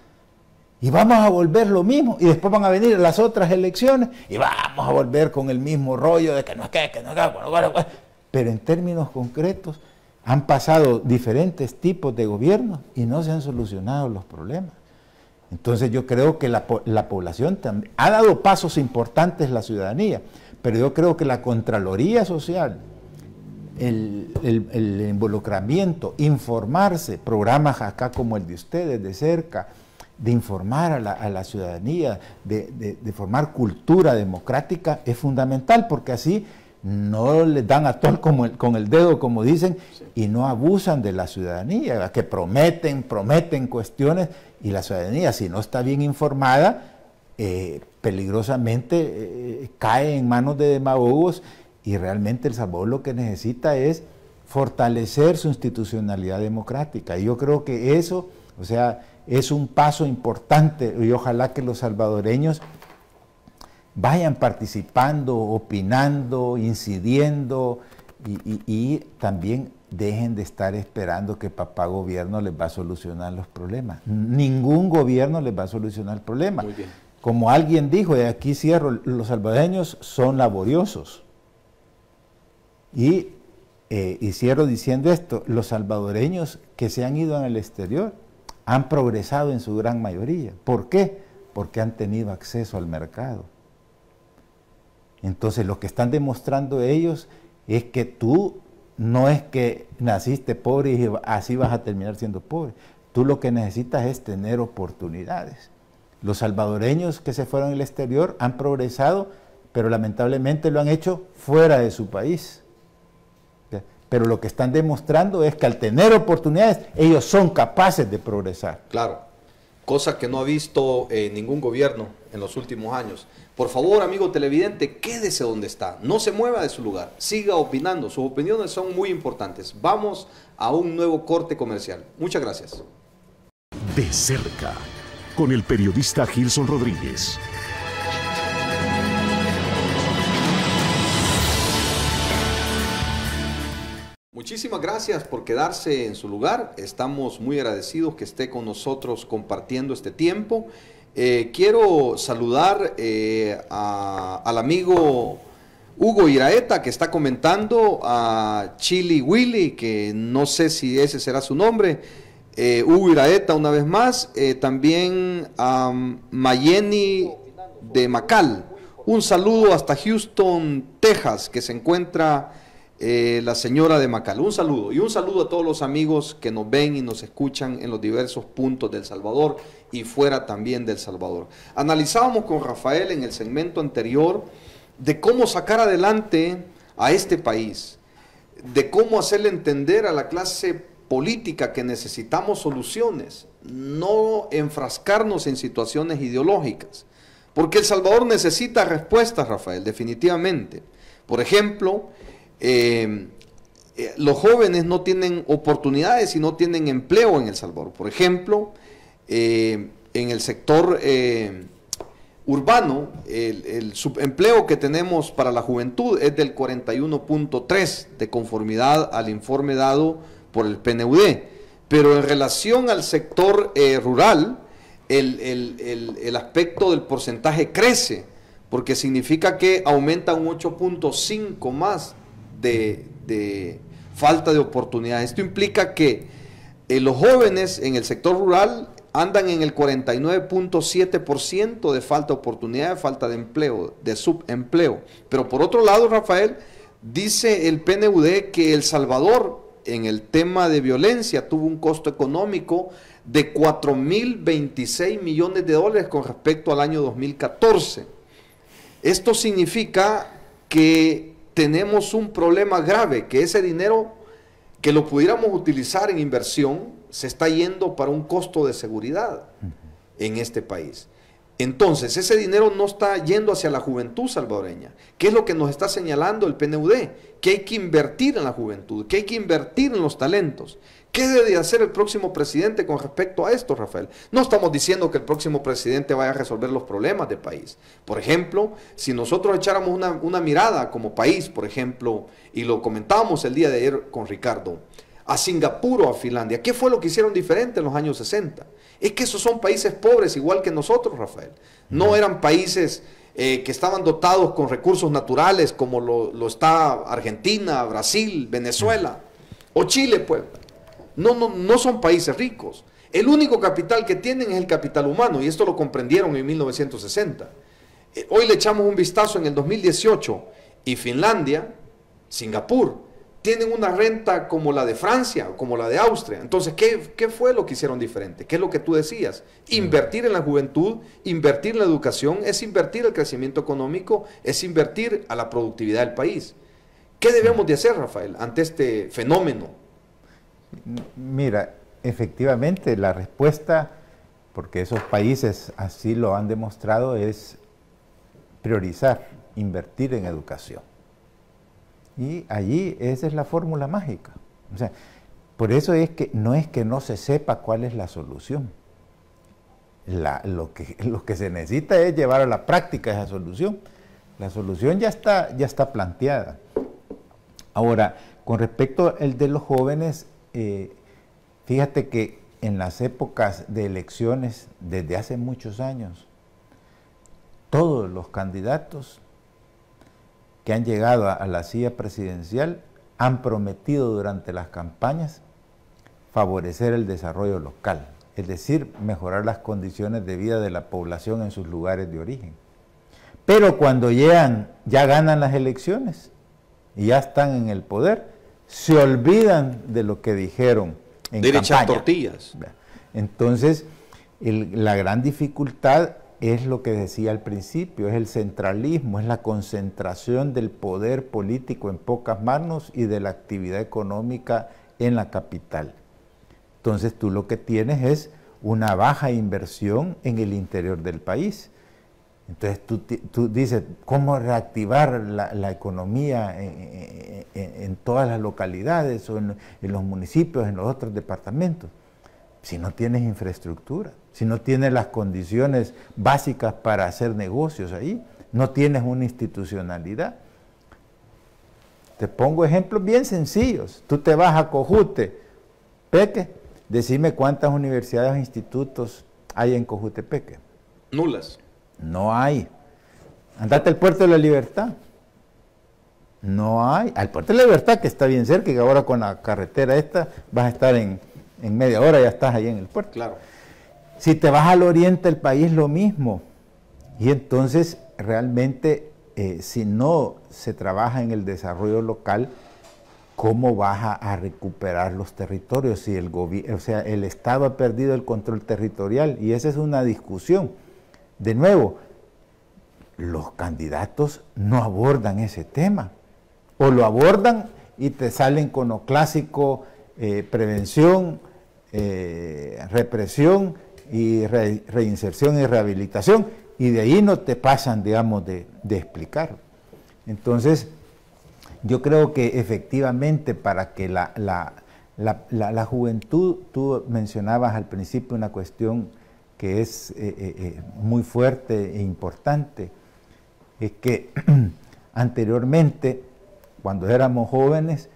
Speaker 4: Y vamos a volver lo mismo, y después van a venir las otras elecciones, y vamos a volver con el mismo rollo de que no es que no es que. Pero en términos concretos, han pasado diferentes tipos de gobiernos y no se han solucionado los problemas. Entonces yo creo que la población también ha dado pasos importantes, la ciudadanía, pero yo creo que la Contraloría Social, el involucramiento, informarse, programas acá como el de ustedes, de cerca, de informar a la ciudadanía, de formar cultura democrática, es fundamental, porque así no les dan a tol con el dedo, como dicen, y no abusan de la ciudadanía, que prometen cuestiones, y la ciudadanía, si no está bien informada, peligrosamente cae en manos de demagogos, y realmente El Salvador lo que necesita es fortalecer su institucionalidad democrática. Y yo creo que eso, o sea, es un paso importante, y ojalá que los salvadoreños vayan participando, opinando, incidiendo, y también dejen de estar esperando que papá gobierno les va a solucionar los problemas. Ningún gobierno les va a solucionar el problema.
Speaker 3: Muy bien.
Speaker 4: Como alguien dijo, y aquí cierro, los salvadoreños son laboriosos. Y cierro diciendo esto, los salvadoreños que se han ido al exterior han progresado en su gran mayoría. ¿Por qué? Porque han tenido acceso al mercado. Entonces lo que están demostrando ellos es que tú no es que naciste pobre y así vas a terminar siendo pobre. Tú lo que necesitas es tener oportunidades. Los salvadoreños que se fueron al exterior han progresado, pero lamentablemente lo han hecho fuera de su país. Pero lo que están demostrando es que al tener oportunidades, ellos son capaces de progresar.
Speaker 3: Claro, cosa que no ha visto ningún gobierno en los últimos años. Por favor, amigo televidente, quédese donde está, no se mueva de su lugar, siga opinando, sus opiniones son muy importantes. Vamos a un nuevo corte comercial. Muchas gracias.
Speaker 1: De cerca, con el periodista Gilson Rodríguez.
Speaker 3: Muchísimas gracias por quedarse en su lugar. Estamos muy agradecidos que esté con nosotros compartiendo este tiempo. Quiero saludar al amigo Hugo Iraeta, que está comentando, a Chili Willy, que no sé si ese será su nombre. Hugo Iraeta una vez más. También a Mayeni de Macal. Un saludo hasta Houston, Texas, que se encuentra la señora de Macal. Un saludo. Y un saludo a todos los amigos que nos ven y nos escuchan en los diversos puntos del Salvador y fuera también del Salvador. Analizábamos con Rafael en el segmento anterior de cómo sacar adelante a este país, de cómo hacerle entender a la clase política que necesitamos soluciones, no enfrascarnos en situaciones ideológicas, porque El Salvador necesita respuestas, Rafael, definitivamente. Por ejemplo, los jóvenes no tienen oportunidades y no tienen empleo en El Salvador. Por ejemplo, en el sector urbano, el subempleo que tenemos para la juventud es del 41.3 de conformidad al informe dado por el PNUD. Pero en relación al sector rural, el aspecto del porcentaje crece, porque significa que aumenta un 8.5 más de falta de oportunidades. Esto implica que los jóvenes en el sector rural andan en el 49.7% de falta de oportunidad, de falta de empleo, de subempleo. Pero por otro lado, Rafael, dice el PNUD que El Salvador en el tema de violencia tuvo un costo económico de 4.026 millones de dólares con respecto al año 2014. Esto significa que tenemos un problema grave, que ese dinero que lo pudiéramos utilizar en inversión se está yendo para un costo de seguridad en este país. Entonces, ese dinero no está yendo hacia la juventud salvadoreña. ¿Qué es lo que nos está señalando el PNUD? Que hay que invertir en la juventud, que hay que invertir en los talentos. ¿Qué debe hacer el próximo presidente con respecto a esto, Rafael? No estamos diciendo que el próximo presidente vaya a resolver los problemas del país. Por ejemplo, si nosotros echáramos una mirada como país, por ejemplo, y lo comentábamos el día de ayer con Ricardo, a Singapur o a Finlandia, ¿qué fue lo que hicieron diferente en los años 60? Es que esos son países pobres igual que nosotros, Rafael. No eran países que estaban dotados con recursos naturales como lo está Argentina, Brasil, Venezuela o Chile, pues. No son países ricos. El único capital que tienen es el capital humano, y esto lo comprendieron en 1960. Hoy le echamos un vistazo en el 2018 y Finlandia, Singapur, tienen una renta como la de Francia, como la de Austria. Entonces, ¿qué fue lo que hicieron diferente? ¿Qué es lo que tú decías? Invertir en la juventud, invertir en la educación, es invertir el crecimiento económico, es invertir a la productividad del país. ¿Qué debemos de hacer, Rafael, ante este fenómeno?
Speaker 4: Mira, efectivamente la respuesta, porque esos países así lo han demostrado, es priorizar, invertir en educación. Y allí esa es la fórmula mágica. O sea, por eso es que no se sepa cuál es la solución. Lo que se necesita es llevar a la práctica esa solución. La solución ya está planteada. Ahora, con respecto al de los jóvenes, fíjate que en las épocas de elecciones, desde hace muchos años, todos los candidatos que han llegado a la silla presidencial han prometido durante las campañas favorecer el desarrollo local, es decir, mejorar las condiciones de vida de la población en sus lugares de origen. Pero cuando ya ganan las elecciones y ya están en el poder, se olvidan de lo que dijeron en campaña.
Speaker 3: Echar tortillas.
Speaker 4: Entonces, la gran dificultad es lo que decía al principio, es el centralismo, es la concentración del poder político en pocas manos y de la actividad económica en la capital. Entonces tú lo que tienes es una baja inversión en el interior del país. Entonces tú dices, ¿cómo reactivar la economía en todas las localidades o en los municipios, en los otros departamentos? si no tienes infraestructura, si no tienes las condiciones básicas para hacer negocios ahí, no tienes una institucionalidad. Te pongo ejemplos bien sencillos. Tú te vas a Cojutepeque, decime cuántas universidades o institutos hay en Cojutepeque.
Speaker 3: Nulas.
Speaker 4: No hay. Andate al Puerto de la Libertad. No hay. Al Puerto de la Libertad, que está bien cerca, y que ahora con la carretera esta vas a estar en media hora, ya estás ahí en el puerto.
Speaker 3: Claro.
Speaker 4: Si te vas al oriente del país, lo mismo. Y entonces, realmente, si no se trabaja en el desarrollo local, ¿cómo vas a recuperar los territorios? Si el Estado ha perdido el control territorial, y esa es una discusión. De nuevo, los candidatos no abordan ese tema, o lo abordan y te salen con lo clásico, prevención, represión y reinserción y rehabilitación, y de ahí no te pasan, digamos, de explicar. Entonces, yo creo que efectivamente para que la juventud, tú mencionabas al principio una cuestión que es muy fuerte e importante, es que anteriormente, cuando éramos jóvenes,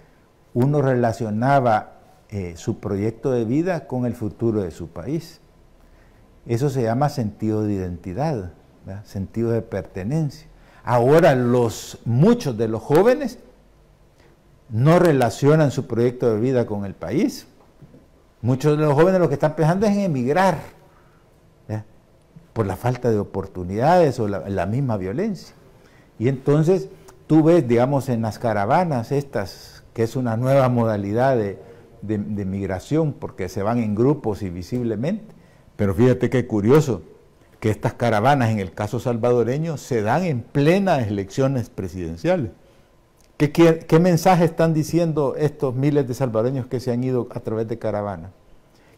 Speaker 4: uno relacionaba su proyecto de vida con el futuro de su país. Eso se llama sentido de identidad, ¿verdad? Sentido de pertenencia. Ahora muchos de los jóvenes no relacionan su proyecto de vida con el país. Muchos de los jóvenes lo que están pensando es en emigrar, ¿verdad? Por la falta de oportunidades o la misma violencia. Y entonces tú ves, digamos, en las caravanas estas, que es una nueva modalidad de migración, porque se van en grupos y visiblemente. Pero fíjate qué curioso, que estas caravanas, en el caso salvadoreño, se dan en plenas elecciones presidenciales. ¿Qué mensaje están diciendo estos miles de salvadoreños que se han ido a través de caravanas?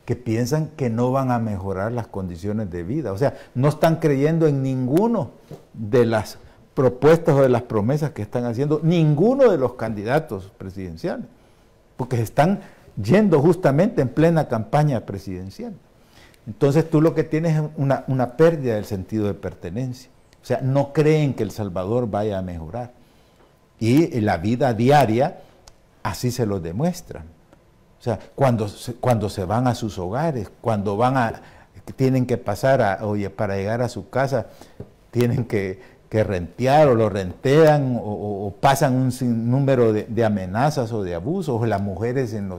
Speaker 4: Que piensan que no van a mejorar las condiciones de vida. O sea, no están creyendo en ninguno de las propuestas o de las promesas que están haciendo ninguno de los candidatos presidenciales, porque se están yendo justamente en plena campaña presidencial. Entonces tú lo que tienes es una pérdida del sentido de pertenencia. O sea, no creen que El Salvador vaya a mejorar. Y la vida diaria así se lo demuestra. O sea, cuando se van a sus hogares, cuando tienen que pasar, para llegar a su casa, tienen que rentear o lo rentean o pasan un sinnúmero de amenazas o de abusos, o las mujeres en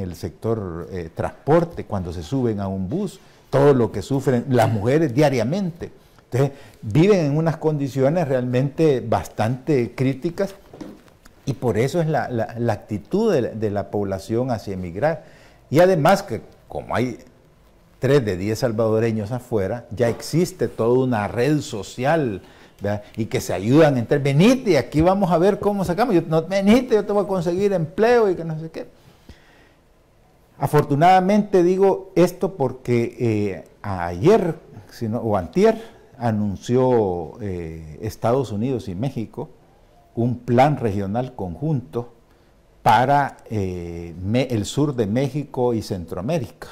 Speaker 4: el sector transporte, cuando se suben a un bus, todo lo que sufren las mujeres diariamente. Entonces, viven en unas condiciones realmente bastante críticas, y por eso es la actitud de la población hacia emigrar. Y además que como hay 3 de 10 salvadoreños afuera, ya existe toda una red social, ¿verdad? Y que se ayudan entre, venite, aquí vamos a ver cómo sacamos, venite, yo te voy a conseguir empleo y que no sé qué. Afortunadamente digo esto porque ayer o antier anunció Estados Unidos y México un plan regional conjunto para el sur de México y Centroamérica.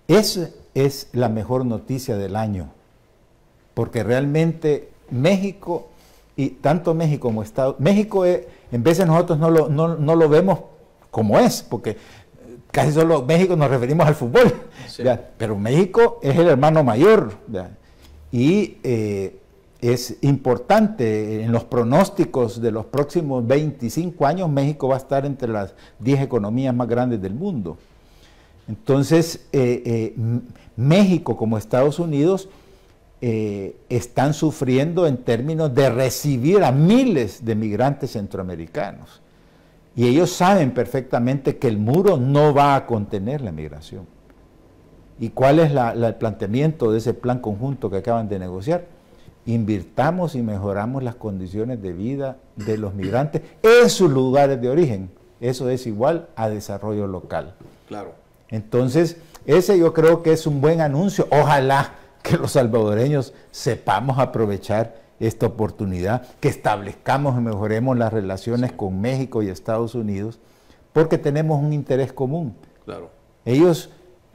Speaker 4: Esa es la mejor noticia del año, porque realmente México, y tanto México como México en veces nosotros no lo vemos como es, porque casi solo México nos referimos al fútbol, sí. Pero México es el hermano mayor, ¿verdad? Y es importante, en los pronósticos de los próximos 25 años, México va a estar entre las 10 economías más grandes del mundo. Entonces, México como Estados Unidos están sufriendo en términos de recibir a miles de migrantes centroamericanos. Y ellos saben perfectamente que el muro no va a contener la migración. ¿Y cuál es el planteamiento de ese plan conjunto que acaban de negociar? Invirtamos y mejoramos las condiciones de vida de los migrantes en sus lugares de origen. Eso es igual a desarrollo local.
Speaker 3: Claro.
Speaker 4: Entonces, ese yo creo que es un buen anuncio. Ojalá que los salvadoreños sepamos aprovechar esta oportunidad, que establezcamos y mejoremos las relaciones con México y Estados Unidos, porque tenemos un interés común.
Speaker 3: Claro.
Speaker 4: Ellos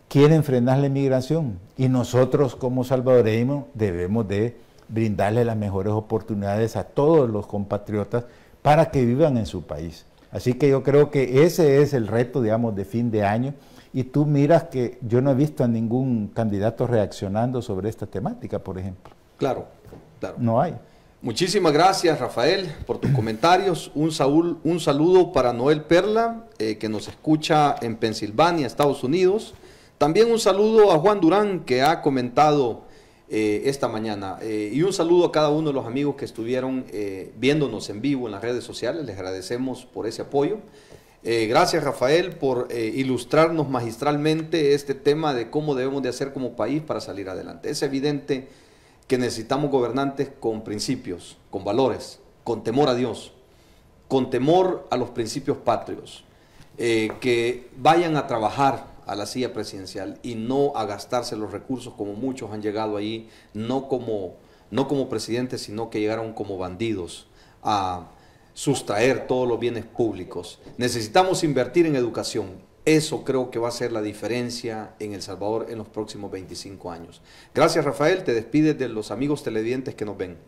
Speaker 4: quieren frenar la inmigración y nosotros como salvadoreños debemos de brindarle las mejores oportunidades a todos los compatriotas para que vivan en su país. Así que yo creo que ese es el reto, digamos, de fin de año. Y tú miras que yo no he visto a ningún candidato reaccionando sobre esta temática, por ejemplo.
Speaker 3: Claro, claro.
Speaker 4: No hay.
Speaker 3: Muchísimas gracias, Rafael, por tus comentarios. Un saludo para Noel Perla, que nos escucha en Pensilvania, Estados Unidos. También un saludo a Juan Durán, que ha comentado esta mañana. Y un saludo a cada uno de los amigos que estuvieron viéndonos en vivo en las redes sociales. Les agradecemos por ese apoyo. Gracias, Rafael, por ilustrarnos magistralmente este tema de cómo debemos de hacer como país para salir adelante. Es evidente que necesitamos gobernantes con principios, con valores, con temor a Dios, con temor a los principios patrios, que vayan a trabajar a la silla presidencial y no a gastarse los recursos como muchos han llegado ahí, no como presidentes, sino que llegaron como bandidos a sustraer todos los bienes públicos. Necesitamos invertir en educación. Eso creo que va a ser la diferencia en El Salvador en los próximos 25 años. Gracias, Rafael. Te despides de los amigos televidentes que nos ven.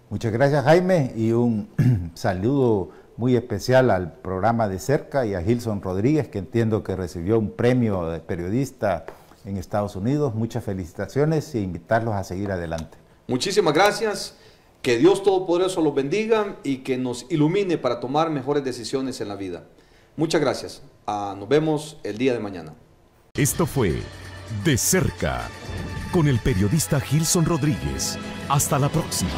Speaker 4: Muchas gracias, Jaime, y un saludo muy especial al programa De Cerca y a Gilson Rodríguez, que entiendo que recibió un premio de periodista en Estados Unidos. Muchas felicitaciones e invitarlos a seguir adelante.
Speaker 3: Muchísimas gracias. Que Dios Todopoderoso los bendiga y que nos ilumine para tomar mejores decisiones en la vida. Muchas gracias. Nos vemos el día de mañana.
Speaker 1: Esto fue De Cerca con el periodista Gilson Rodríguez. Hasta la próxima.